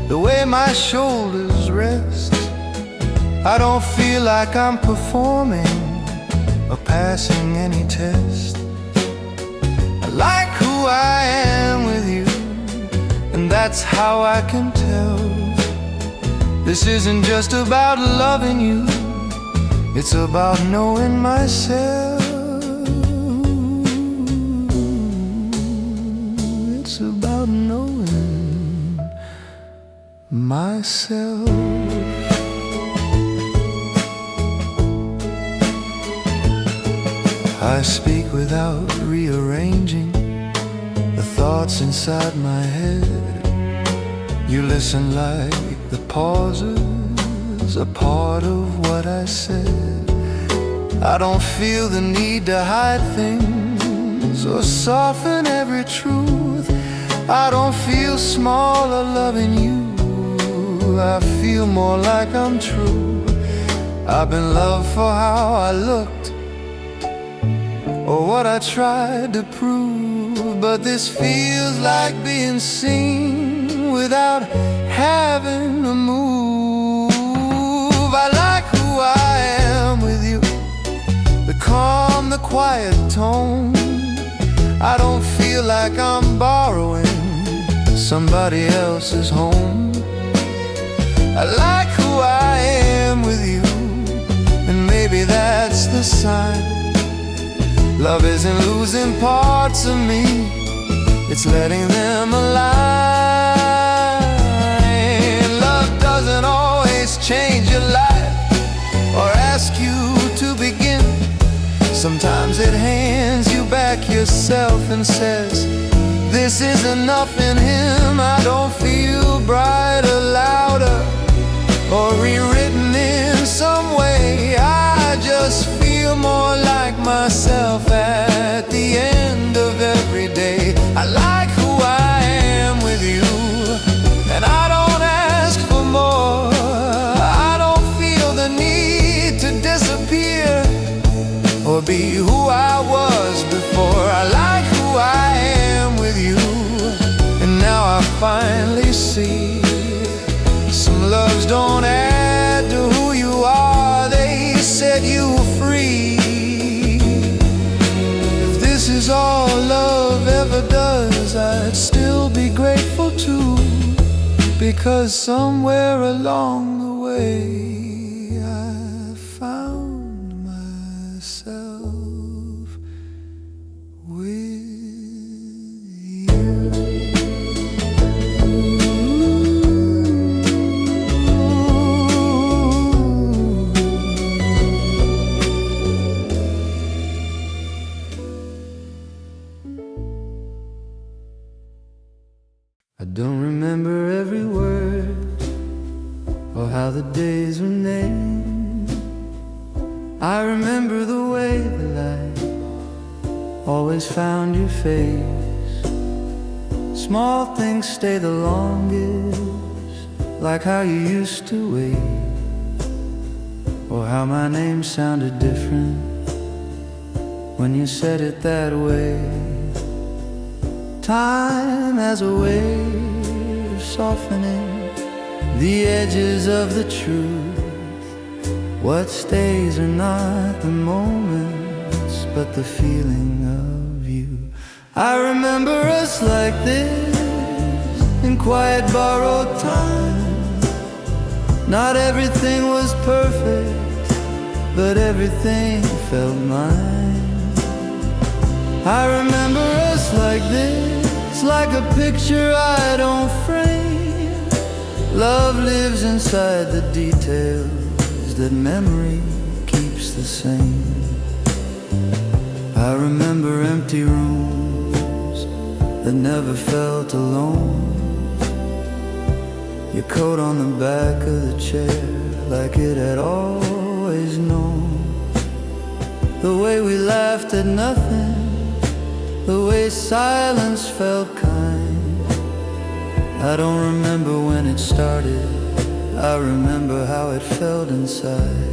the way my shoulders rest. I don't feel like I'm performing or passing any test. I like who I am with you, and that's how I can tell. This isn't just about loving you, it's about knowing myself. It's about knowing myself. I speak without rearranging the thoughts inside my head. You listen like the pauses are part of what I said. I don't feel the need to hide things or soften every truth. I don't feel smaller loving you. I feel more like I'm true. I've been loved for how I looked or what I tried to prove, but this feels like being seen without having to move. I like who I am with you, the calm, the quiet tone. I don't feel like I'm borrowing somebody else's home. I like who I am with you, and maybe that's the sign. Love isn't losing parts of me, it's letting them align. Love doesn't always change your life or ask you to begin. Sometimes it hands you back yourself and says, this is enough in him. I don't feel brighter, louder, or rewritten in some way. I just feel more like myself at the end of every day. I like who I am with you, and I don't ask for more. I don't feel the need to disappear or be who I was before. I like who I am with you, and now I finally see some loves don't add to who you are. They set you free. If this is all love ever does, I'd still be grateful too, because somewhere along the way I found myself with I don't remember every word or how the days were named. I remember the way the light always found your face. Small things stay the longest, like how you used to wait, or how my name sounded different when you said it that way. Time has a way of softening the edges of the truth. What stays are not the moments, but the feeling of you. I remember us like this, in quiet borrowed time. Not everything was perfect, but everything felt mine. I remember us like this, like a picture I don't frame. Love lives inside the details that memory keeps the same. I remember empty rooms that never felt alone. Your coat on the back of the chair, like it had always known. The way we laughed at nothing, the way silence felt kind. I don't remember when it started, I remember how it felt inside.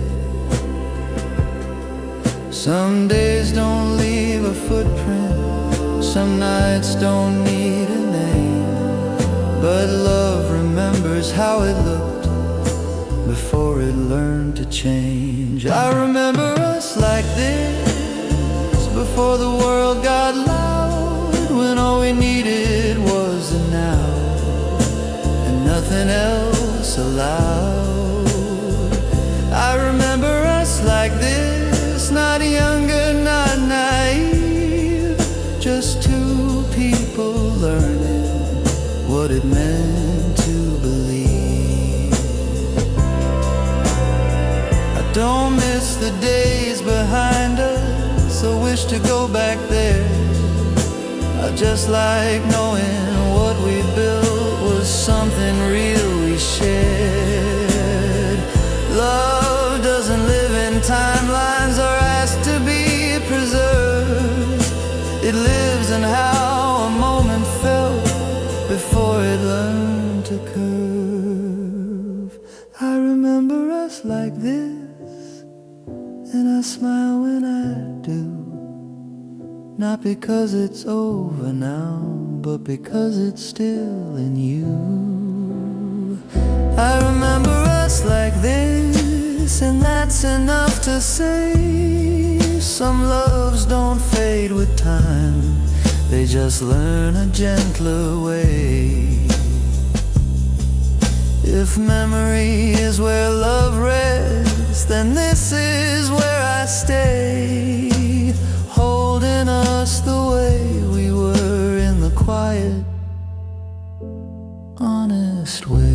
Some days don't leave a footprint, some nights don't need a name, but love remembers how it looked before it learned to change. I remember us like this, before the world got loud, when all we needed was the now, and nothing else allowed. I remember us like this, not younger, not naive, just two people learning what it meant to believe. I don't miss the days behind us, I wish to go back there. I just like knowing what we built was something real we shared. Love doesn't live in timelines or ask to be preserved. It lives in how a moment felt before it learned to curve. I remember us like this, and I smile when I do. Not because it's over now, but because it's still in you. I remember us like this, and that's enough to say. Some loves don't fade with time, they just learn a gentler way. If memory is where love rests, then this is where I stay, holding us the way we were in the quiet, honest way.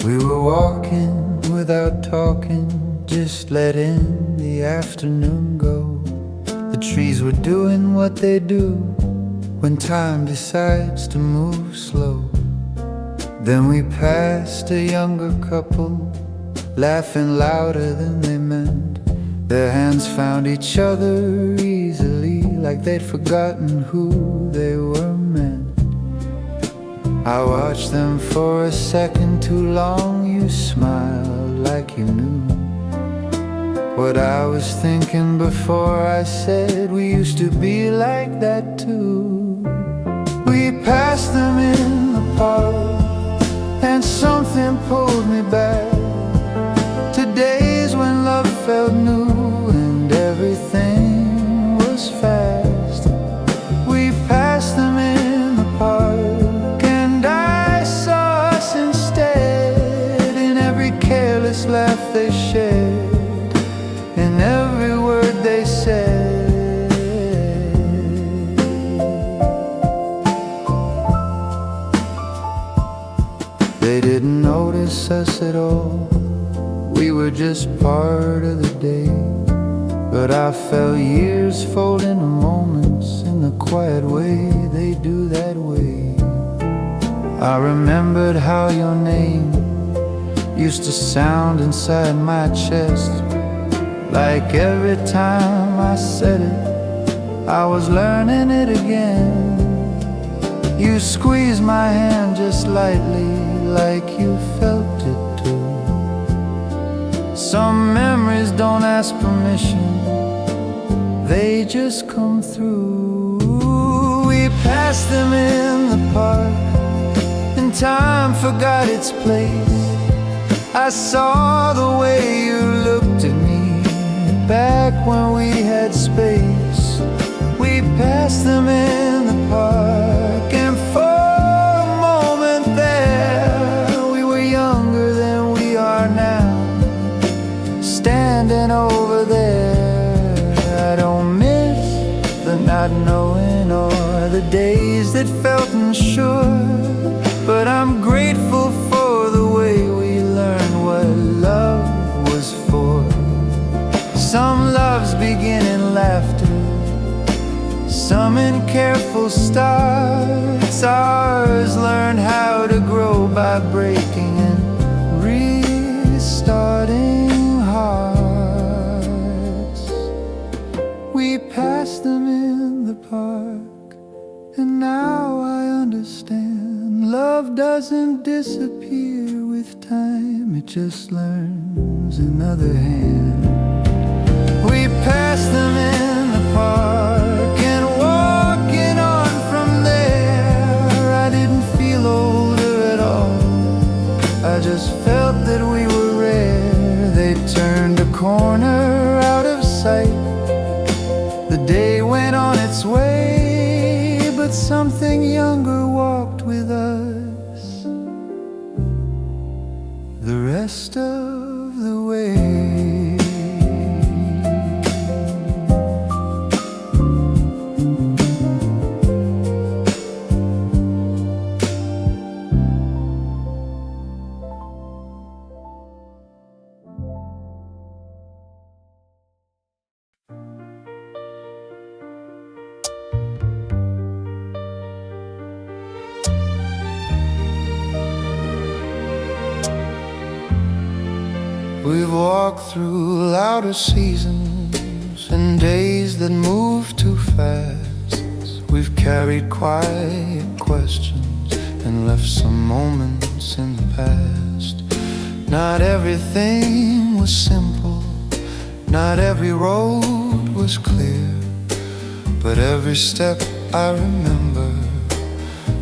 We were walking without talking, just letting the afternoon go. The trees were doing what they do when time decides to move slow. Then we passed a younger couple, laughing louder than they meant. Their hands found each other easily, like they'd forgotten who they were meant. I watched them for a second too long. You smiled like you knew what I was thinking before I said we used to be like that too. We passed them in the park, and something pulled me back to days when love felt new and everything was fast. We passed them in the park, laugh they shared, in every word they said. They didn't notice us at all, we were just part of the day. But I felt years fold into moments in the quiet way they do that way. I remembered how your name used to sound inside my chest, like every time I said it, I was learning it again. You squeezed my hand just lightly, like you felt it too. Some memories don't ask permission, they just come through. We passed them in the park, and time forgot its place. I saw the way you looked at me back when we had space. We passed them in the park, and for a moment there we were younger than we are now, standing over there. I don't miss the not knowing or the days that felt unsure, but I'm grateful for the way we learned what love was for. Some loves begin in laughter, some in careful starts. Ours learn how to grow by breaking and restarting hearts. We passed them in the park, and now I understand. Love doesn't disappear with time, it just learns another hand. We passed them in the park, and walking on from there, I didn't feel older at all, I just felt that we were rare. They turned a corner out of sight, the day went on its way, but something younger walked with us the rest of the way. We've walked through louder seasons and days that move too fast. We've carried quiet questions and left some moments in the past. Not everything was simple, not every road was clear, but every step I remember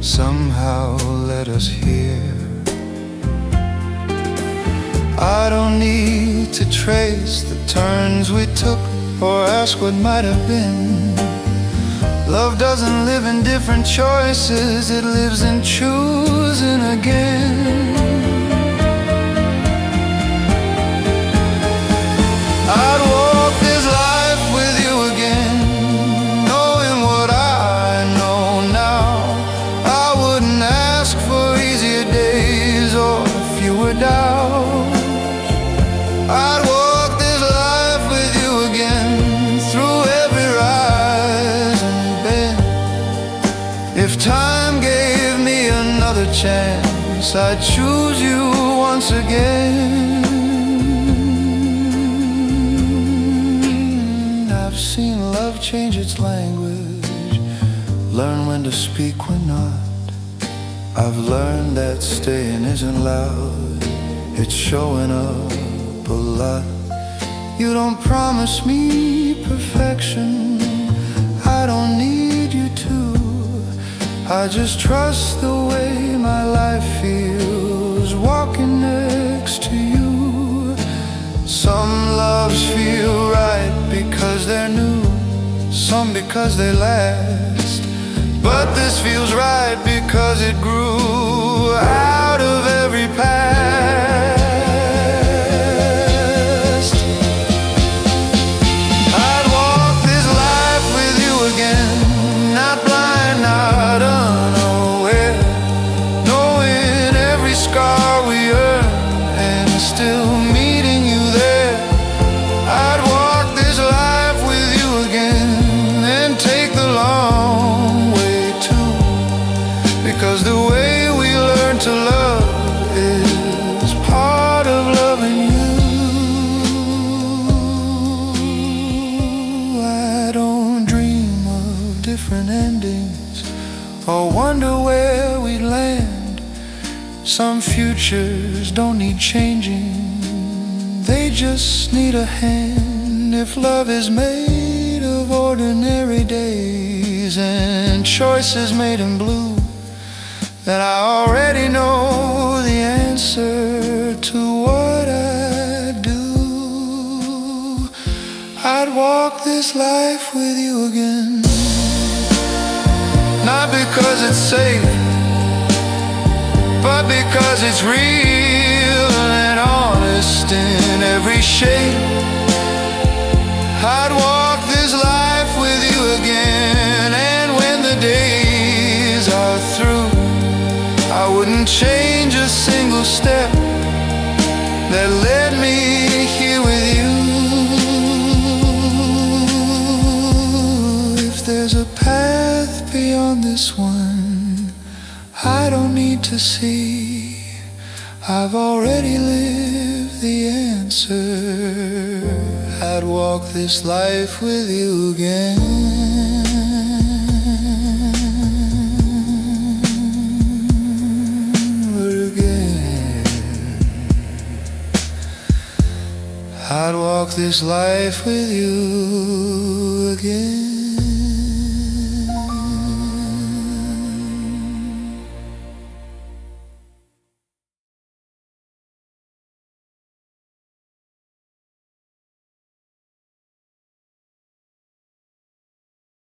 somehow led us here. I don't need to trace the turns we took or ask what might have been. Love doesn't live in different choices, it lives in choosing again. I'd walk this life with you again, knowing what I know now. I wouldn't ask for easier days or fewer doubts. I'd walk this life with you again, through every rise and bend. If time gave me another chance, I'd choose you once again. I've seen love change its language, learn when to speak, when not. I've learned that staying isn't loud, it's showing up a lot. You don't promise me perfection, I don't need you to. I just trust the way my life feels walking next to you. Some loves feel right because they're new, some because they last, but this feels right because it grew out of every past. Because the way we learn to love is part of loving you. I don't dream of different endings or wonder where we land. Some futures don't need changing, they just need a hand. If love is made of ordinary days and choices made in blue, then I already know the answer to what I do. I'd walk this life with you again, not because it's safe, but because it's real and honest in every shape. I'd walk this life with you again, and when the days are through, I wouldn't change a single step that led me here with you. If there's a path beyond this one, I don't need to see. I've already lived the answer. I'd walk this life with you again. I'd walk this life with you again.